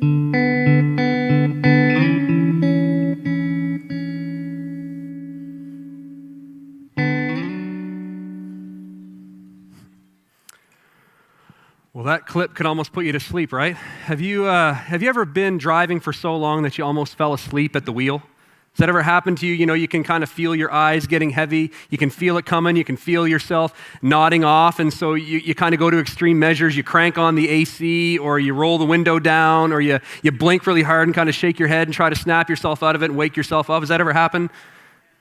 Well, that clip could almost put you to sleep, right? Have you ever been driving for so long that you almost fell asleep at the wheel? Has that ever happened to you? You know, you can kind of feel your eyes getting heavy. You can feel it coming. You can feel yourself nodding off. And so you kind of go to extreme measures. You crank on the AC, or you roll the window down, or you blink really hard and kind of shake your head and try to snap yourself out of it and wake yourself up. Has that ever happened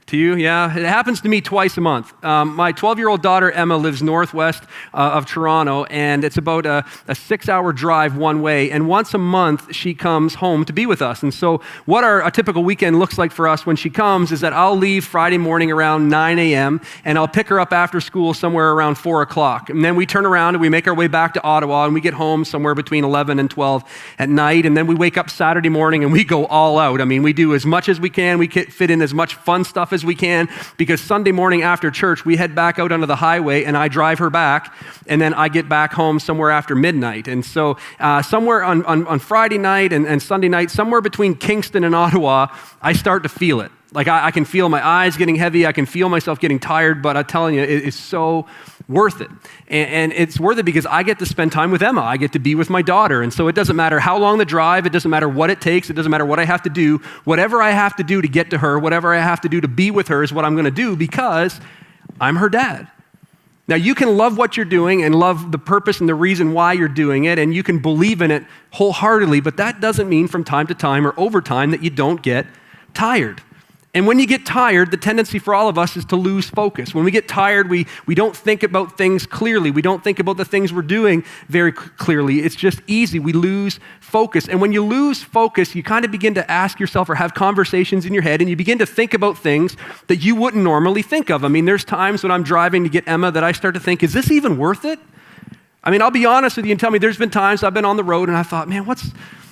to you? Yeah, it happens to me twice a month. My 12-year-old daughter, Emma, lives northwest of Toronto, and it's about a 6-hour drive one way, and once a month she comes home to be with us. And so what a typical weekend looks like for us when she comes is that I'll leave Friday morning around 9 a.m., and I'll pick her up after school somewhere around 4 o'clock. And then we turn around and we make our way back to Ottawa, and we get home somewhere between 11 and 12 at night, and then we wake up Saturday morning and we go all out. I mean, we do as much as we can. We fit in as much fun stuff as we can, because Sunday morning after church, we head back out onto the highway and I drive her back, and then I get back home somewhere after midnight. And so somewhere on Friday night and Sunday night, somewhere between Kingston and Ottawa, I start to feel it. Like I can feel my eyes getting heavy. I can feel myself getting tired, but I'm telling you, it's so worth it. And it's worth it because I get to spend time with Emma. I get to be with my daughter. And so it doesn't matter how long the drive. It doesn't matter what it takes. It doesn't matter what I have to do. Whatever I have to do to get to her, whatever I have to do to be with her is what I'm going to do, because I'm her dad. Now, you can love what you're doing and love the purpose and the reason why you're doing it, and you can believe in it wholeheartedly, but that doesn't mean from time to time or over time that you don't get tired. And when you get tired, the tendency for all of us is to lose focus. When we get tired, we don't think about things clearly. We don't think about the things we're doing very clearly. It's just easy. We lose focus. And when you lose focus, you kind of begin to ask yourself or have conversations in your head, and you begin to think about things that you wouldn't normally think of. I mean, there's times when I'm driving to get Emma that I start to think, is this even worth it? I mean, I'll be honest with you and tell me, there's been times I've been on the road and I thought, man,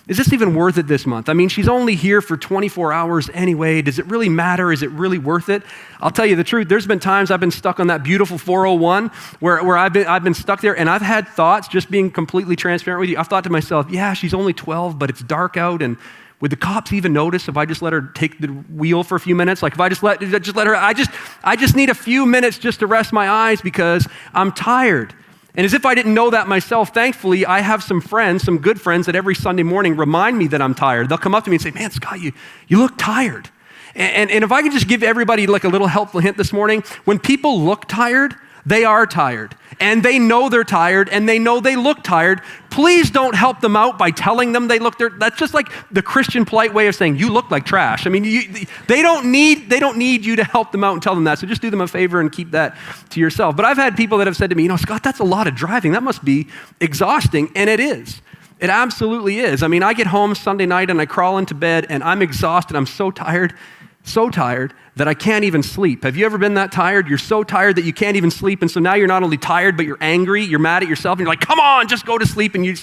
is this even worth it this month? I mean, she's only here for 24 hours anyway. Does it really matter? Is it really worth it? I'll tell you the truth. There's been times I've been stuck on that beautiful 401 where I've been stuck there, and I've had thoughts, just being completely transparent with you. I've thought to myself, yeah, she's only 12, but it's dark out, and would the cops even notice if I just let her take the wheel for a few minutes? Like if I just let her, I just need a few minutes just to rest my eyes because I'm tired. And as if I didn't know that myself, thankfully, I have some friends, some good friends that every Sunday morning remind me that I'm tired. They'll come up to me and say, man, Scott, you look tired. And if I could just give everybody like a little helpful hint this morning, when people look tired, they are tired. And they know they're tired, and they know they look tired. Please don't help them out by telling them that's just like the Christian polite way of saying, you look like trash. I mean, they don't need you to help them out and tell them that. So just do them a favor and keep that to yourself. But I've had people that have said to me, Scott, that's a lot of driving. That must be exhausting. And it is. It absolutely is. I mean, I get home Sunday night and I crawl into bed and I'm exhausted. I'm so tired that I can't even sleep. Have you ever been that tired? You're so tired that you can't even sleep, and so now you're not only tired, but you're angry, you're mad at yourself, and you're like, come on, just go to sleep, and you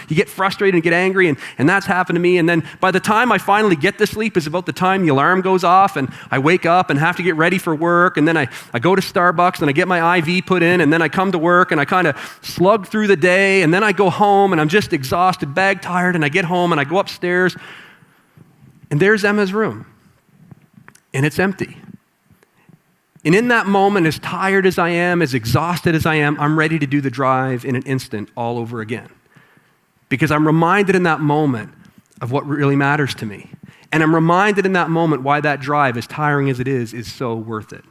get frustrated and get angry, and that's happened to me. And then by the time I finally get to sleep is about the time the alarm goes off, and I wake up and have to get ready for work, and then I go to Starbucks, and I get my IV put in, and then I come to work, and I kind of slug through the day, and then I go home, and I'm just exhausted, bag tired, and I get home, and I go upstairs, and there's Emma's room. And it's empty. And in that moment, as tired as I am, as exhausted as I am, I'm ready to do the drive in an instant all over again. Because I'm reminded in that moment of what really matters to me. And I'm reminded in that moment why that drive, as tiring as it is so worth it.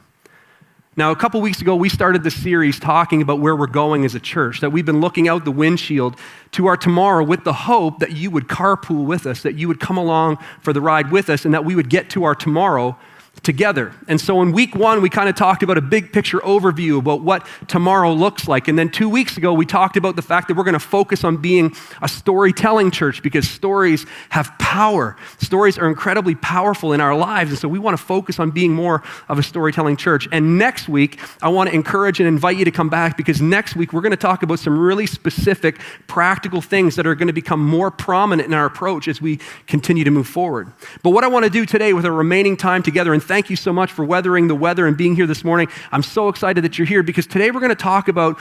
Now, a couple weeks ago, we started this series talking about where we're going as a church, that we've been looking out the windshield to our tomorrow with the hope that you would carpool with us, that you would come along for the ride with us, and that we would get to our tomorrow together. And so in week 1, we kind of talked about a big picture overview about what tomorrow looks like. And then 2 weeks ago, we talked about the fact that we're going to focus on being a storytelling church, because stories have power. Stories are incredibly powerful in our lives. And so we want to focus on being more of a storytelling church. And next week, I want to encourage and invite you to come back, because next week, we're going to talk about some really specific, practical things that are going to become more prominent in our approach as we continue to move forward. But what I want to do today with our remaining time together, and thank you so much for weathering the weather and being here this morning. I'm so excited that you're here because today we're going to talk about,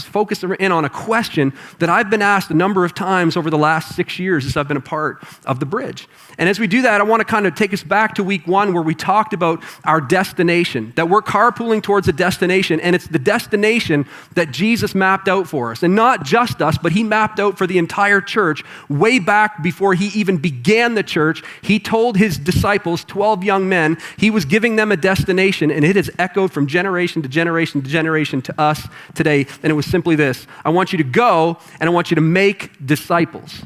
focus in on a question that I've been asked a number of times over the last 6 years as I've been a part of the Bridge. And as we do that, I want to kind of take us back to week 1 where we talked about our destination, that we're carpooling towards a destination, and it's the destination that Jesus mapped out for us. And not just us, but he mapped out for the entire church way back before he even began the church. He told his disciples, 12 young men, he was giving them a destination, and it has echoed from generation to generation to generation to us today. And it was simply this: I want you to go and I want you to make disciples.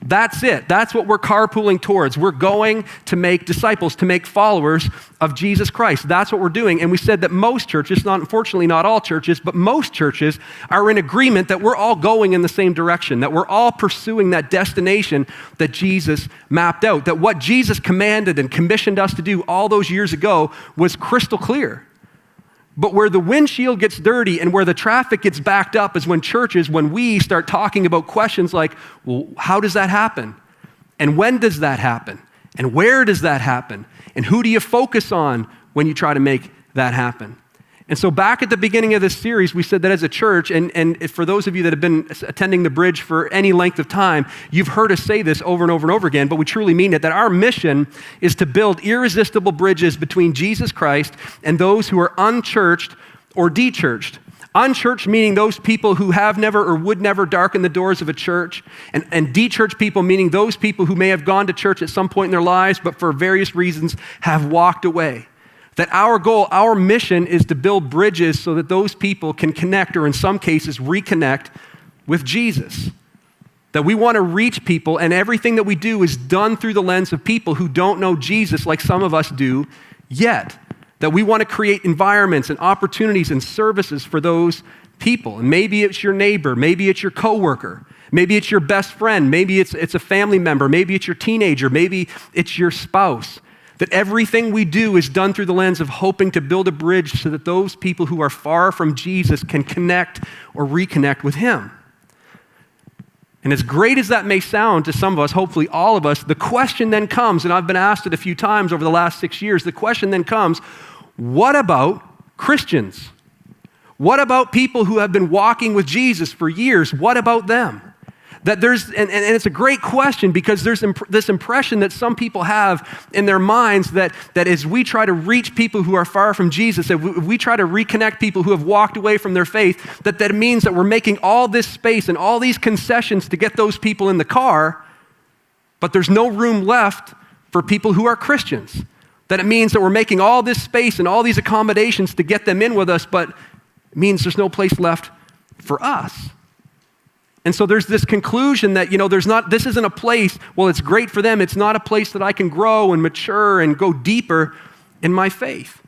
That's it. That's what we're carpooling towards. We're going to make disciples, to make followers of Jesus Christ. That's what we're doing. And we said that most churches, unfortunately not all churches, but most churches are in agreement that we're all going in the same direction, that we're all pursuing that destination that Jesus mapped out, that what Jesus commanded and commissioned us to do all those years ago was crystal clear. But where the windshield gets dirty and where the traffic gets backed up is when churches, when we start talking about questions like, well, how does that happen? And when does that happen? And where does that happen? And who do you focus on when you try to make that happen? And so back at the beginning of this series, we said that as a church, and for those of you that have been attending the Bridge for any length of time, you've heard us say this over and over and over again, but we truly mean it, that our mission is to build irresistible bridges between Jesus Christ and those who are unchurched or dechurched. Unchurched meaning those people who have never or would never darken the doors of a church, and dechurched people meaning those people who may have gone to church at some point in their lives, but for various reasons have walked away. That our goal, our mission is to build bridges so that those people can connect, or in some cases reconnect, with Jesus. That we want to reach people, and everything that we do is done through the lens of people who don't know Jesus like some of us do yet. That we want to create environments and opportunities and services for those people. And maybe it's your neighbor, maybe it's your coworker, maybe it's your best friend, maybe it's a family member, maybe it's your teenager, maybe it's your spouse. That everything we do is done through the lens of hoping to build a bridge so that those people who are far from Jesus can connect or reconnect with him. And as great as that may sound to some of us, hopefully all of us, the question then comes, and I've been asked it a few times over the last 6 years, the question then comes, what about Christians? What about people who have been walking with Jesus for years? What about them? That there's, and it's a great question because there's this impression that some people have in their minds that as we try to reach people who are far from Jesus, if we try to reconnect people who have walked away from their faith, that means that we're making all this space and all these concessions to get those people in the car, but there's no room left for people who are Christians. That it means that we're making all this space and all these accommodations to get them in with us, but it means there's no place left for us. And so there's this conclusion that, this isn't a place, well, it's great for them. It's not a place that I can grow and mature and go deeper in my faith.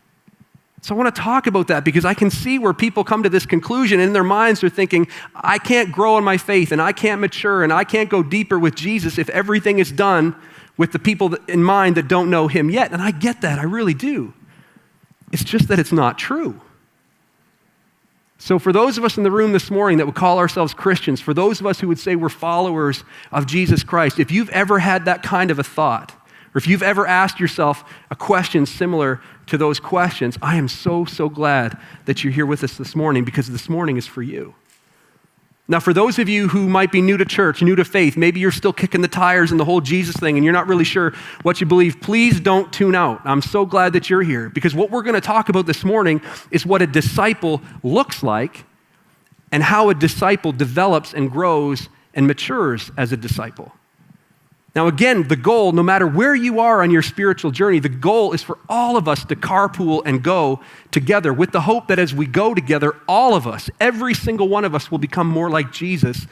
So I want to talk about that because I can see where people come to this conclusion and in their minds they're thinking, I can't grow in my faith and I can't mature and I can't go deeper with Jesus if everything is done with the people in mind that don't know him yet. And I get that, I really do. It's just that it's not true. So for those of us in the room this morning that would call ourselves Christians, for those of us who would say we're followers of Jesus Christ, if you've ever had that kind of a thought, or if you've ever asked yourself a question similar to those questions, I am so, so glad that you're here with us this morning because this morning is for you. Now, for those of you who might be new to church, new to faith, maybe you're still kicking the tires in the whole Jesus thing and you're not really sure what you believe, please don't tune out. I'm so glad that you're here because what we're going to talk about this morning is what a disciple looks like and how a disciple develops and grows and matures as a disciple. Now again, the goal, no matter where you are on your spiritual journey, the goal is for all of us to carpool and go together with the hope that as we go together, all of us, every single one of us will become more like Jesus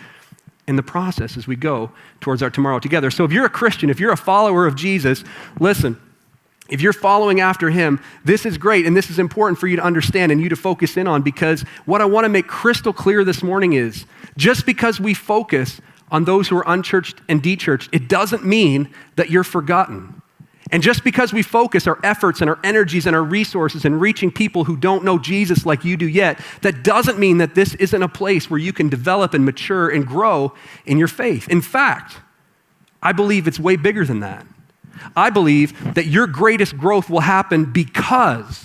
in the process as we go towards our tomorrow together. So if you're a Christian, if you're a follower of Jesus, listen, if you're following after him, this is great and this is important for you to understand and you to focus in on because what I want to make crystal clear this morning is just because we focus on those who are unchurched and dechurched, it doesn't mean that you're forgotten. And just because we focus our efforts and our energies and our resources in reaching people who don't know Jesus like you do yet, that doesn't mean that this isn't a place where you can develop and mature and grow in your faith. In fact, I believe it's way bigger than that. I believe that your greatest growth will happen because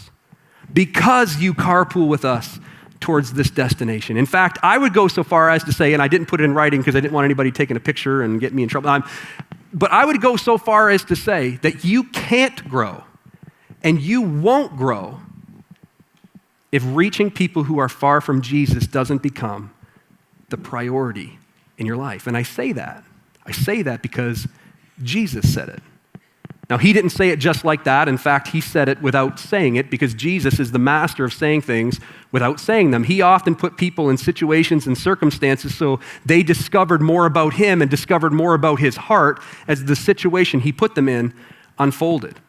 you carpool with us towards this destination. In fact, I would go so far as to say, and I didn't put it in writing because I didn't want anybody taking a picture and getting me in trouble, but I would go so far as to say that you can't grow and you won't grow if reaching people who are far from Jesus doesn't become the priority in your life. And I say that because Jesus said it. Now, he didn't say it just like that. In fact, he said it without saying it because Jesus is the master of saying things without saying them. He often put people in situations and circumstances so they discovered more about him and discovered more about his heart as the situation he put them in unfolded.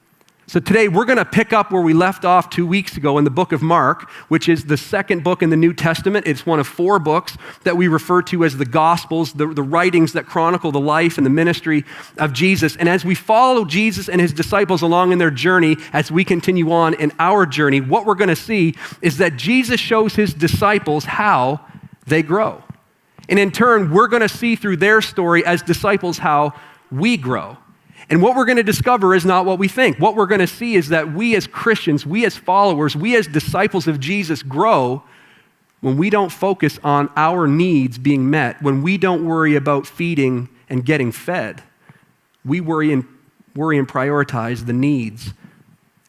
So today we're going to pick up where we left off 2 weeks ago in the book of Mark, which is the second book in the New Testament. It's one of 4 books that we refer to as the Gospels, the writings that chronicle the life and the ministry of Jesus. And as we follow Jesus and his disciples along in their journey, as we continue on in our journey, what we're going to see is that Jesus shows his disciples how they grow. And in turn, we're going to see through their story as disciples how we grow. And what we're going to discover is not what we think. What we're going to see is that we as Christians, we as followers, we as disciples of Jesus grow when we don't focus on our needs being met, when we don't worry about feeding and getting fed. We worry and prioritize the needs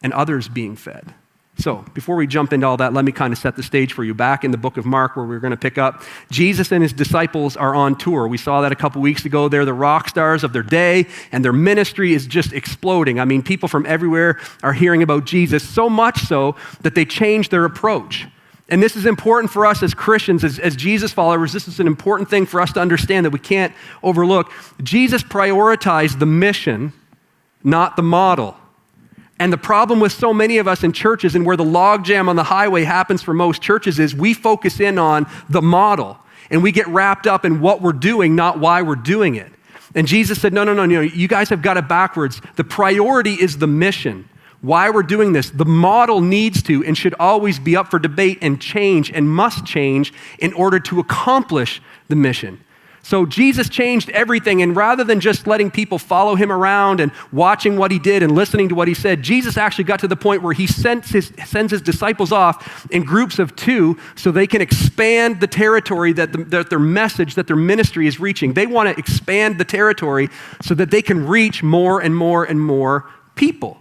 and others being fed. So before we jump into all that, let me kind of set the stage for you. Back in the book of Mark where we're going to pick up, Jesus and his disciples are on tour. We saw that a couple weeks ago. They're the rock stars of their day, and their ministry is just exploding. I mean, people from everywhere are hearing about Jesus, so much so that they changed their approach. And this is important for us as Christians, as Jesus followers. This is an important thing for us to understand that we can't overlook. Jesus prioritized the mission, not the model. And the problem with so many of us in churches and where the logjam on the highway happens for most churches is we focus in on the model and we get wrapped up in what we're doing, not why we're doing it. And Jesus said, no, you guys have got it backwards. The priority is the mission. Why we're doing this. The model needs to and should always be up for debate and change and must change in order to accomplish the mission. So Jesus changed everything, and rather than just letting people follow him around and watching what he did and listening to what he said, Jesus actually got to the point where he sends his disciples off in groups of 2 so they can expand the territory that their message, that their ministry is reaching. They want to expand the territory so that they can reach more and more and more people.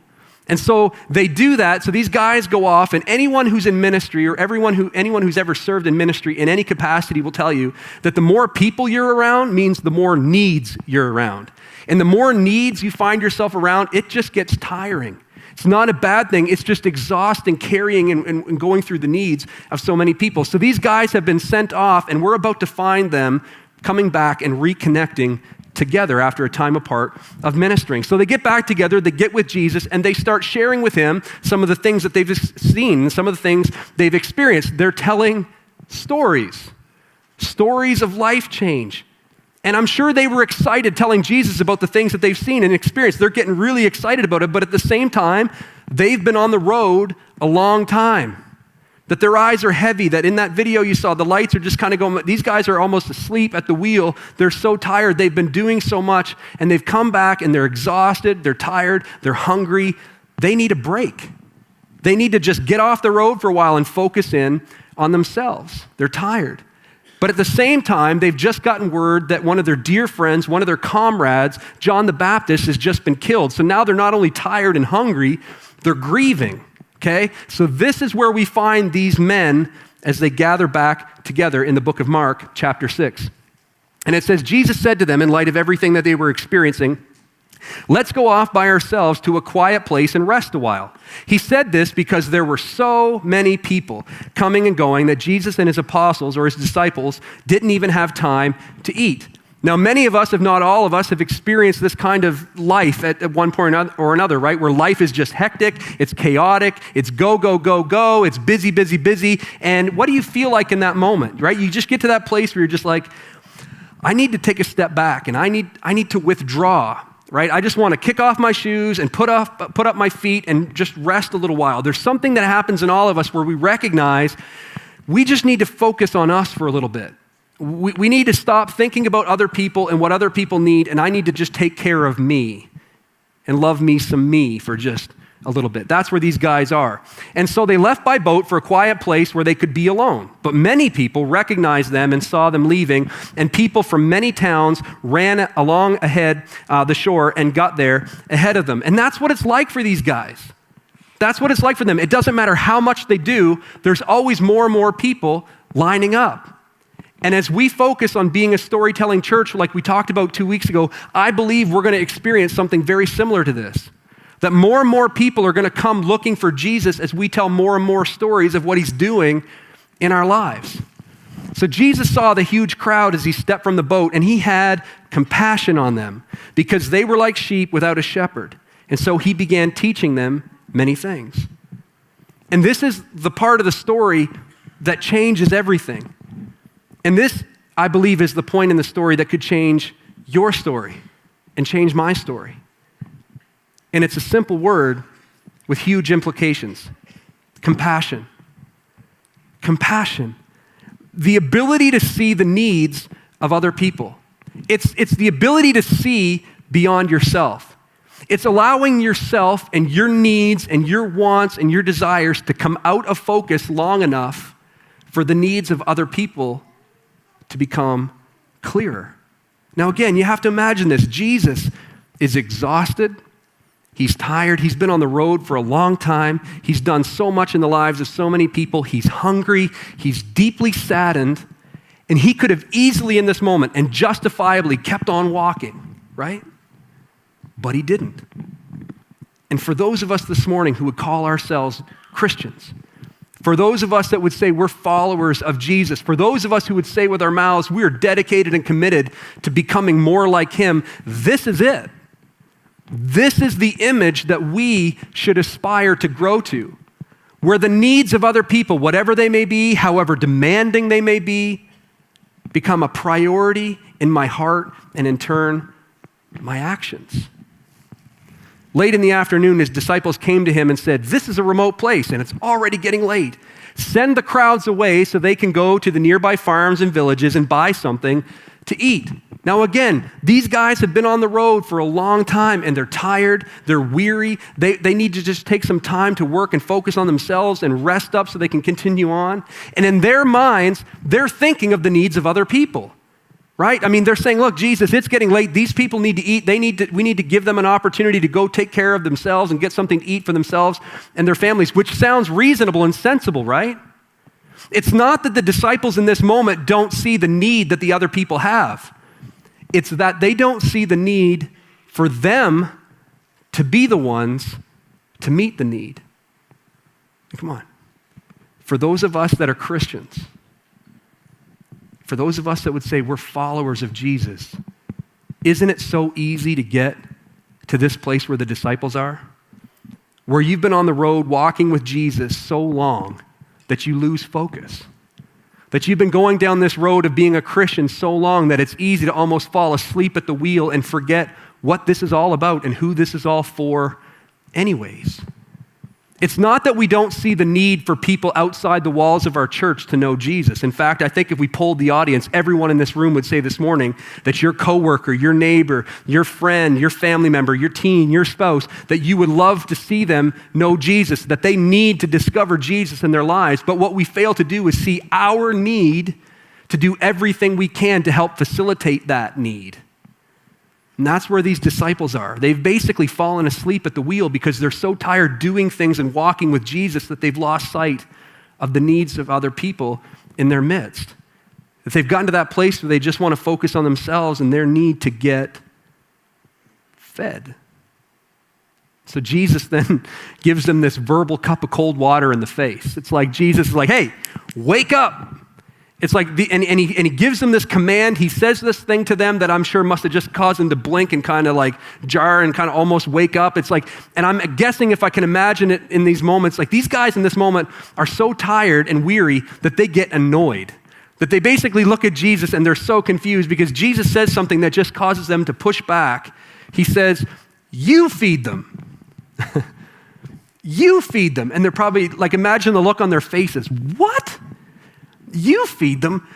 And so they do that. So these guys go off, and anyone who's in ministry or anyone who's ever served in ministry in any capacity will tell you that the more people you're around means the more needs you're around. And the more needs you find yourself around, it just gets tiring. It's not a bad thing. It's just exhausting carrying and going through the needs of so many people. So these guys have been sent off, and we're about to find them coming back and reconnecting together after a time apart of ministering. So they get back together, they get with Jesus, and they start sharing with him some of the things that they've seen, some of the things they've experienced. They're telling stories of life change. And I'm sure they were excited telling Jesus about the things that they've seen and experienced. They're getting really excited about it, but at the same time, they've been on the road a long time. That their eyes are heavy, that in that video you saw, the lights are just kind of going, these guys are almost asleep at the wheel. They're so tired. They've been doing so much, and they've come back, and they're exhausted, they're tired, they're hungry. They need a break. They need to just get off the road for a while and focus in on themselves. They're tired. But at the same time, they've just gotten word that one of their dear friends, one of their comrades, John the Baptist, has just been killed. So now they're not only tired and hungry, they're grieving. Okay, so this is where we find these men as they gather back together in the book of Mark, chapter 6. And it says, Jesus said to them in light of everything that they were experiencing, "Let's go off by ourselves to a quiet place and rest a while." He said this because there were so many people coming and going that Jesus and his apostles or his disciples didn't even have time to eat. Now, many of us, if not all of us, have experienced this kind of life at one point or another, right? Where life is just hectic, it's chaotic, it's go, go, go, go, it's busy, busy, busy. And what do you feel like in that moment, right? You just get to that place where you're just like, I need to take a step back and I need to withdraw, right? I just want to kick off my shoes and put up my feet and just rest a little while. There's something that happens in all of us where we recognize we just need to focus on us for a little bit. We need to stop thinking about other people and what other people need, and I need to just take care of me. and love me some me for just a little bit. That's where these guys are. And so they left by boat for a quiet place where they could be alone. But many people recognized them and saw them leaving, and people from many towns ran along ahead the shore and got there ahead of them. And that's what it's like for these guys. That's what it's like for them. It doesn't matter how much they do, there's always more and more people lining up. And as we focus on being a storytelling church, like we talked about 2 weeks ago, I believe we're going to experience something very similar to this. That more and more people are going to come looking for Jesus as we tell more and more stories of what he's doing in our lives. So Jesus saw the huge crowd as he stepped from the boat, and he had compassion on them because they were like sheep without a shepherd. And so he began teaching them many things. And this is the part of the story that changes everything. And this, I believe, is the point in the story that could change your story and change my story. And it's a simple word with huge implications. Compassion. Compassion. The ability to see the needs of other people. It's the ability to see beyond yourself. It's allowing yourself and your needs and your wants and your desires to come out of focus long enough for the needs of other people to become clearer. Now again, you have to imagine this. Jesus is exhausted. He's tired. He's been on the road for a long time. He's done so much in the lives of so many people. He's hungry. He's deeply saddened. And he could have easily in this moment and justifiably kept on walking, right? But he didn't. And for those of us this morning who would call ourselves Christians, for those of us that would say we're followers of Jesus, for those of us who would say with our mouths we're dedicated and committed to becoming more like him, this is it. This is the image that we should aspire to grow to, where the needs of other people, whatever they may be, however demanding they may be, become a priority in my heart and in turn, my actions. Late in the afternoon, his disciples came to him and said, "This is a remote place and it's already getting late. Send the crowds away so they can go to the nearby farms and villages and buy something to eat." Now again, these guys have been on the road for a long time and they're tired, they're weary, they need to just take some time to work and focus on themselves and rest up so they can continue on. And in their minds, they're thinking of the needs of other people, right? I mean, they're saying, look, Jesus, it's getting late, these people need to eat, we need to give them an opportunity to go take care of themselves and get something to eat for themselves and their families, which sounds reasonable and sensible, right? It's not that the disciples in this moment don't see the need that the other people have. It's that they don't see the need for them to be the ones to meet the need. Come on. For those of us that are Christians, for those of us that would say we're followers of Jesus, isn't it so easy to get to this place where the disciples are? Where you've been on the road walking with Jesus so long that you lose focus. That you've been going down this road of being a Christian so long that it's easy to almost fall asleep at the wheel and forget what this is all about and who this is all for anyways. It's not that we don't see the need for people outside the walls of our church to know Jesus. In fact, I think if we polled the audience, everyone in this room would say this morning that your coworker, your neighbor, your friend, your family member, your teen, your spouse, that you would love to see them know Jesus, that they need to discover Jesus in their lives. But what we fail to do is see our need to do everything we can to help facilitate that need. And that's where these disciples are. They've basically fallen asleep at the wheel because they're so tired doing things and walking with Jesus that they've lost sight of the needs of other people in their midst. That they've gotten to that place where they just want to focus on themselves and their need to get fed. So Jesus then gives them this verbal cup of cold water in the face. It's like Jesus is like, hey, wake up. It's like, and he gives them this command. He says this thing to them that I'm sure must have just caused them to blink and kind of like jar and kind of almost wake up. It's like, and I'm guessing if I can imagine it in these moments, like these guys in this moment are so tired and weary that they get annoyed. That they basically look at Jesus and they're so confused because Jesus says something that just causes them to push back. He says, you feed them. You feed them. And they're probably like, imagine the look on their faces. What? You feed them?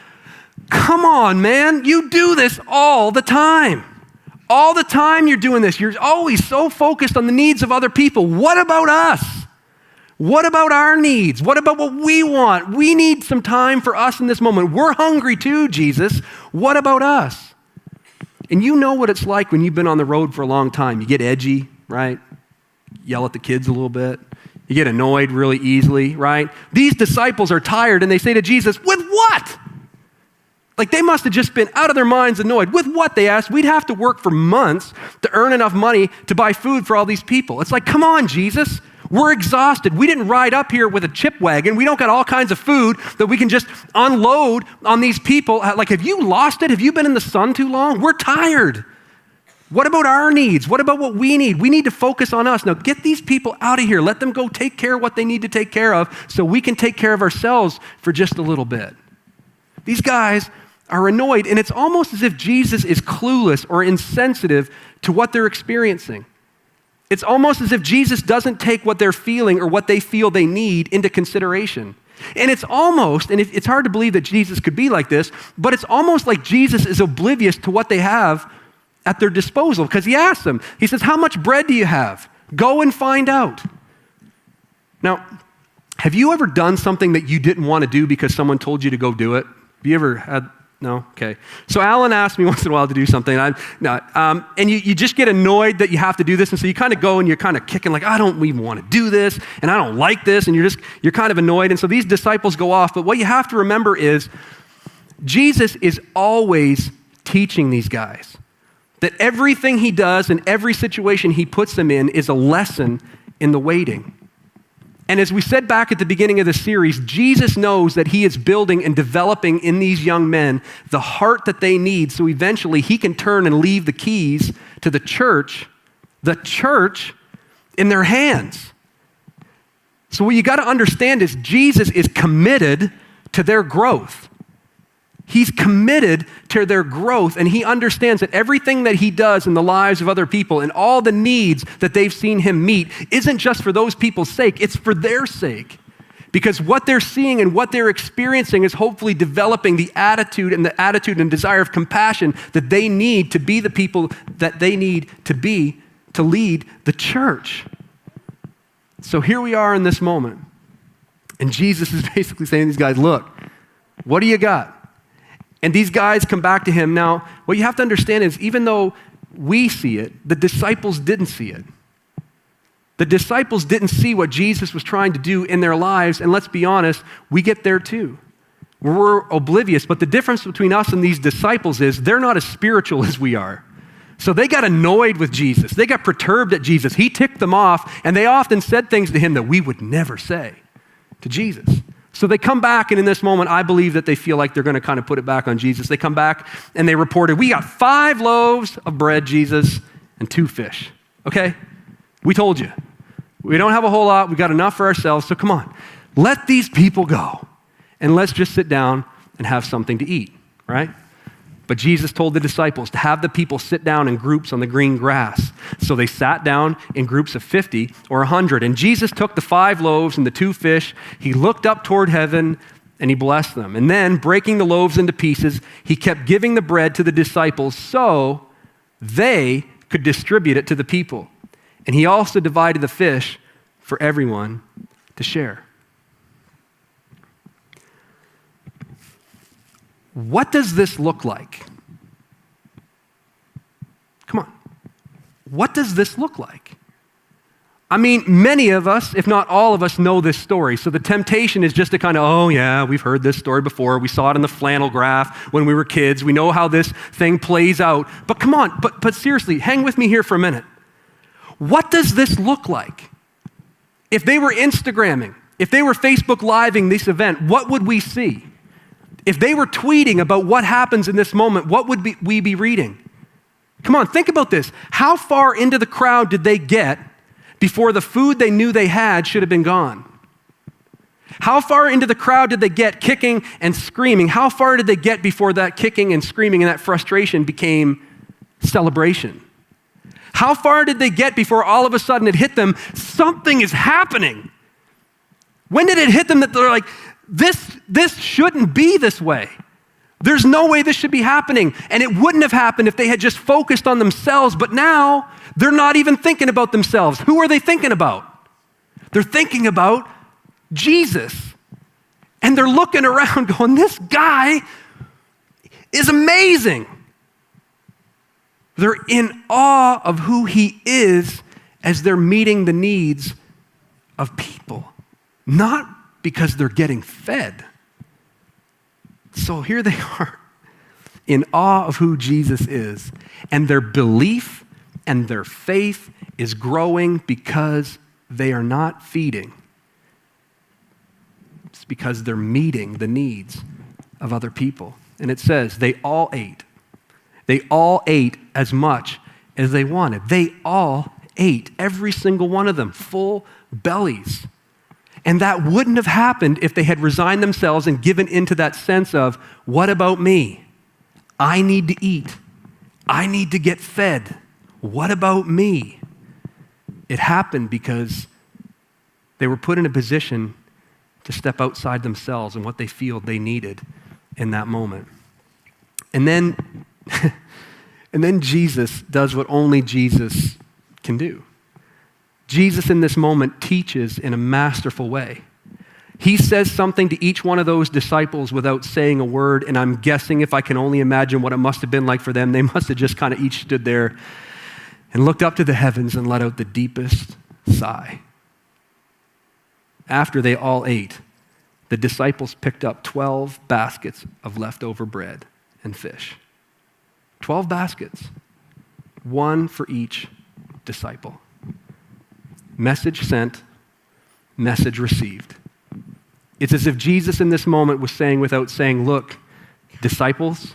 Come on, man. You do this all the time. All the time you're doing this. You're always so focused on the needs of other people. What about us? What about our needs? What about what we want? We need some time for us in this moment. We're hungry too, Jesus. What about us? And you know what it's like when you've been on the road for a long time. You get edgy, right? Yell at the kids a little bit. You get annoyed really easily, right? These disciples are tired and they say to Jesus, with what? Like they must have just been out of their minds annoyed. With what, they asked? We'd have to work for months to earn enough money to buy food for all these people. It's like, come on, Jesus. We're exhausted. We didn't ride up here with a chip wagon. We don't got all kinds of food that we can just unload on these people. Like, have you lost it? Have you been in the sun too long? We're tired. What about our needs? What about what we need? We need to focus on us. Now, get these people out of here. Let them go take care of what they need to take care of so we can take care of ourselves for just a little bit. These guys are annoyed, and it's almost as if Jesus is clueless or insensitive to what they're experiencing. It's almost as if Jesus doesn't take what they're feeling or what they feel they need into consideration. And it's almost, and it's hard to believe that Jesus could be like this, but it's almost like Jesus is oblivious to what they have at their disposal, because he asks them, he says, how much bread do you have? Go and find out. Now, have you ever done something that you didn't want to do because someone told you to go do it? Have you ever had, no? Okay. So Alan asked me once in a while to do something, and you just get annoyed that you have to do this, and so you kind of go and you're kind of kicking like, I don't even want to do this, and I don't like this, and you're kind of annoyed, and so these disciples go off, but what you have to remember is Jesus is always teaching these guys that everything he does and every situation he puts them in is a lesson in the waiting. And as we said back at the beginning of the series, Jesus knows that he is building and developing in these young men the heart that they need so eventually he can turn and leave the keys to the church in their hands. So what you got to understand is Jesus is committed to their growth. He's committed to their growth, and he understands that everything that he does in the lives of other people and all the needs that they've seen him meet isn't just for those people's sake, it's for their sake. Because what they're seeing and what they're experiencing is hopefully developing the attitude and desire of compassion that they need to be the people that they need to be to lead the church. So here we are in this moment, and Jesus is basically saying to these guys, look, what do you got? And these guys come back to him. Now, what you have to understand is even though we see it, the disciples didn't see it. The disciples didn't see what Jesus was trying to do in their lives, and let's be honest, we get there too. We're oblivious, but the difference between us and these disciples is they're not as spiritual as we are. So they got annoyed with Jesus. They got perturbed at Jesus. He ticked them off, and they often said things to him that we would never say to Jesus. So they come back, and in this moment, I believe that they feel like they're going to kind of put it back on Jesus. They come back, and they reported, we got 5 loaves of bread, Jesus, and 2 fish. Okay? We told you. We don't have a whole lot. We got enough for ourselves, so come on. Let these people go, and let's just sit down and have something to eat, right? But Jesus told the disciples to have the people sit down in groups on the green grass. So they sat down in groups of 50 or 100. And Jesus took the 5 loaves and the 2 fish. He looked up toward heaven and he blessed them. And then, breaking the loaves into pieces, he kept giving the bread to the disciples so they could distribute it to the people. And he also divided the fish for everyone to share. What does this look like? Come on. What does this look like? I mean, many of us, if not all of us, know this story. So the temptation is just to kind of, oh yeah, we've heard this story before. We saw it in the flannel graph when we were kids. We know how this thing plays out. But come on, but seriously, hang with me here for a minute. What does this look like? If they were Instagramming, if they were Facebook Living this event, what would we see? If they were tweeting about what happens in this moment, what would we be reading? Come on, think about this. How far into the crowd did they get before the food they knew they had should have been gone? How far into the crowd did they get kicking and screaming? How far did they get before that kicking and screaming and that frustration became celebration? How far did they get before all of a sudden it hit them, something is happening? When did it hit them that they're like, this shouldn't be this way? There's no way this should be happening. And it wouldn't have happened if they had just focused on themselves, but now they're not even thinking about themselves. Who are they thinking about? They're thinking about Jesus. And they're looking around going, this guy is amazing. They're in awe of who he is as they're meeting the needs of people, not because they're getting fed. So here they are in awe of who Jesus is, and their belief and their faith is growing because they are not feeding. It's because they're meeting the needs of other people. And it says they all ate. They all ate as much as they wanted. They all ate, every single one of them, full bellies. And that wouldn't have happened if they had resigned themselves and given into that sense of, what about me? I need to eat. I need to get fed. What about me? It happened because they were put in a position to step outside themselves and what they feel they needed in that moment. And then, and then Jesus does what only Jesus can do. Jesus in this moment teaches in a masterful way. He says something to each one of those disciples without saying a word, and I'm guessing, if I can only imagine what it must have been like for them, they must have just kind of each stood there and looked up to the heavens and let out the deepest sigh. After they all ate, the disciples picked up 12 baskets of leftover bread and fish. 12 baskets, one for each disciple. Message sent, message received. It's as if Jesus in this moment was saying without saying, look, disciples,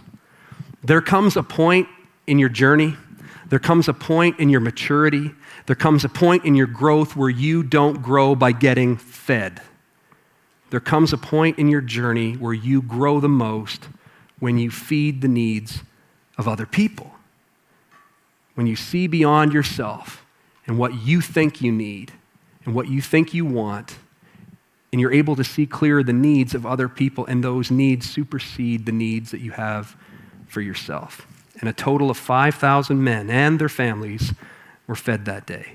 there comes a point in your journey, there comes a point in your maturity, there comes a point in your growth where you don't grow by getting fed. There comes a point in your journey where you grow the most when you feed the needs of other people. When you see beyond yourself and what you think you need and what you think you want, and you're able to see clearer the needs of other people, and those needs supersede the needs that you have for yourself. And a total of 5,000 men and their families were fed that day.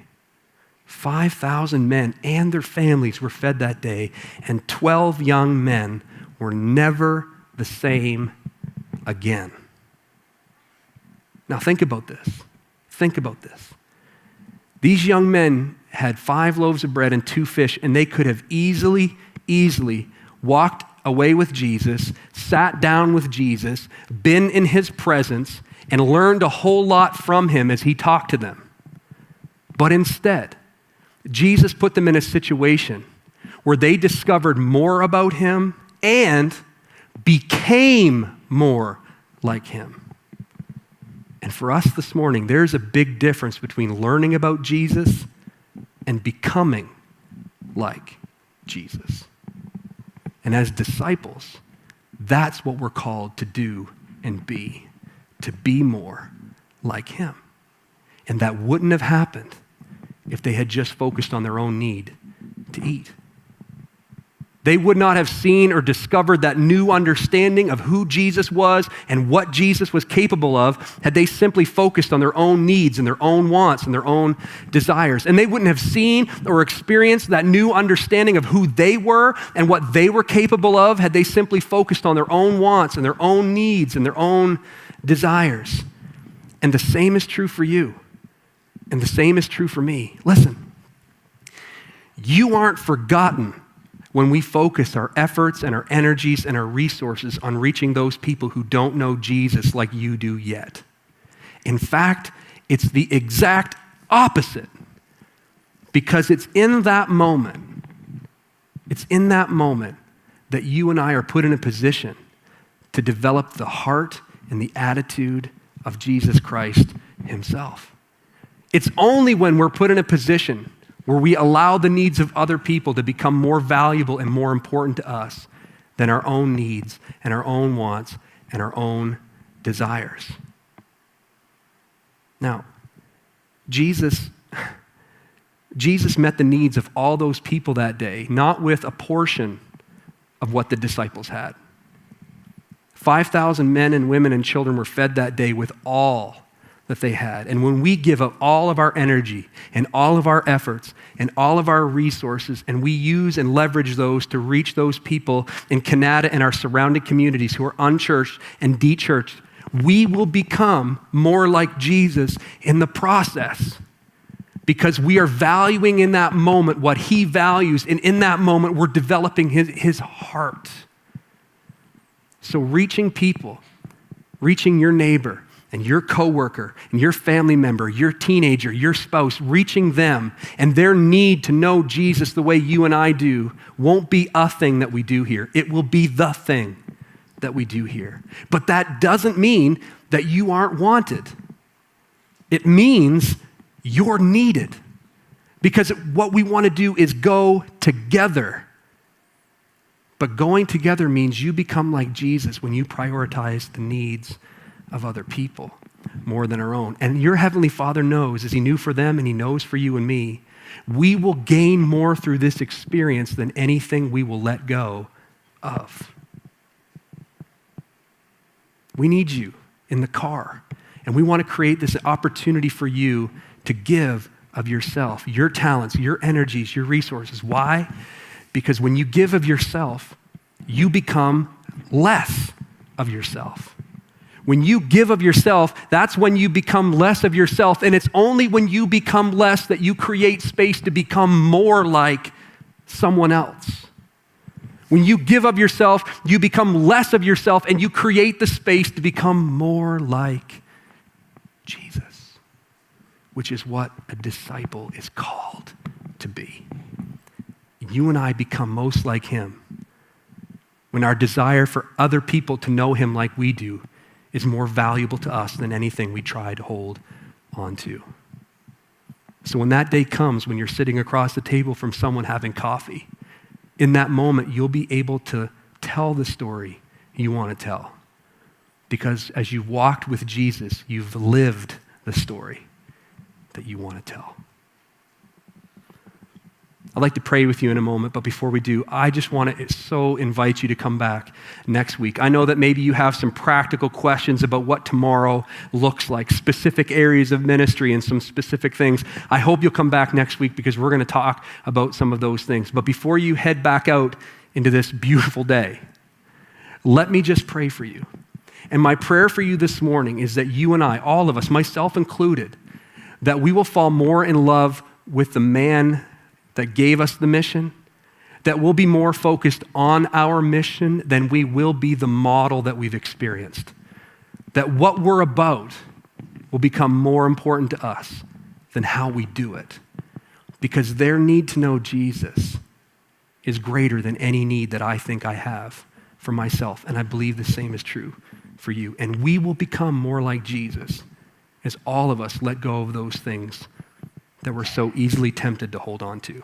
5,000 men and their families were fed that day, and 12 young men were never the same again. Now think about this. Think about this. These young men had 5 loaves of bread and 2 fish, and they could have easily walked away with Jesus, sat down with Jesus, been in his presence, and learned a whole lot from him as he talked to them. But instead, Jesus put them in a situation where they discovered more about him and became more like him. And for us this morning, there's a big difference between learning about Jesus and becoming like Jesus. And as disciples, that's what we're called to do and be, to be more like him. And that wouldn't have happened if they had just focused on their own need to eat. They would not have seen or discovered that new understanding of who Jesus was and what Jesus was capable of had they simply focused on their own needs and their own wants and their own desires. And they wouldn't have seen or experienced that new understanding of who they were and what they were capable of had they simply focused on their own wants and their own needs and their own desires. And the same is true for you. And the same is true for me. Listen, you aren't forgotten when we focus our efforts and our energies and our resources on reaching those people who don't know Jesus like you do yet. In fact, it's the exact opposite, because it's in that moment that you and I are put in a position to develop the heart and the attitude of Jesus Christ himself. It's only when we're put in a position where we allow the needs of other people to become more valuable and more important to us than our own needs and our own wants and our own desires. Now, Jesus met the needs of all those people that day, not with a portion of what the disciples had. 5,000 men and women and children were fed that day with all that they had. And when we give up all of our energy and all of our efforts and all of our resources, and we use and leverage those to reach those people in Canada and our surrounding communities who are unchurched and de-churched, we will become more like Jesus in the process, because we are valuing in that moment what he values, and in that moment we're developing his heart. So reaching people, reaching your neighbor and your coworker and your family member, your teenager, your spouse, reaching them and their need to know Jesus the way you and I do won't be a thing that we do here. It will be the thing that we do here. But that doesn't mean that you aren't wanted. It means you're needed, because what we want to do is go together. But going together means you become like Jesus when you prioritize the needs of other people more than our own. And your Heavenly Father knows, as he knew for them and he knows for you and me, we will gain more through this experience than anything we will let go of. We need you in the car, and we want to create this opportunity for you to give of yourself, your talents, your energies, your resources. Why? Because when you give of yourself, you become less of yourself. When you give of yourself, that's when you become less of yourself, and it's only when you become less that you create space to become more like someone else. When you give of yourself, you become less of yourself, and you create the space to become more like Jesus, which is what a disciple is called to be. You and I become most like him when our desire for other people to know him like we do is more valuable to us than anything we try to hold on to. So when that day comes, when you're sitting across the table from someone having coffee, in that moment, you'll be able to tell the story you want to tell. Because as you've walked with Jesus, you've lived the story that you want to tell. I'd like to pray with you in a moment, but before we do, I just want to so invite you to come back next week. I know that maybe you have some practical questions about what tomorrow looks like, specific areas of ministry and some specific things. I hope you'll come back next week, because we're going to talk about some of those things. But before you head back out into this beautiful day, let me just pray for you. And my prayer for you this morning is that you and I, all of us, myself included, that we will fall more in love with the man that gave us the mission, that we'll be more focused on our mission than we will be the model that we've experienced. That what we're about will become more important to us than how we do it. Because their need to know Jesus is greater than any need that I think I have for myself. And I believe the same is true for you. And we will become more like Jesus as all of us let go of those things that we're so easily tempted to hold on to.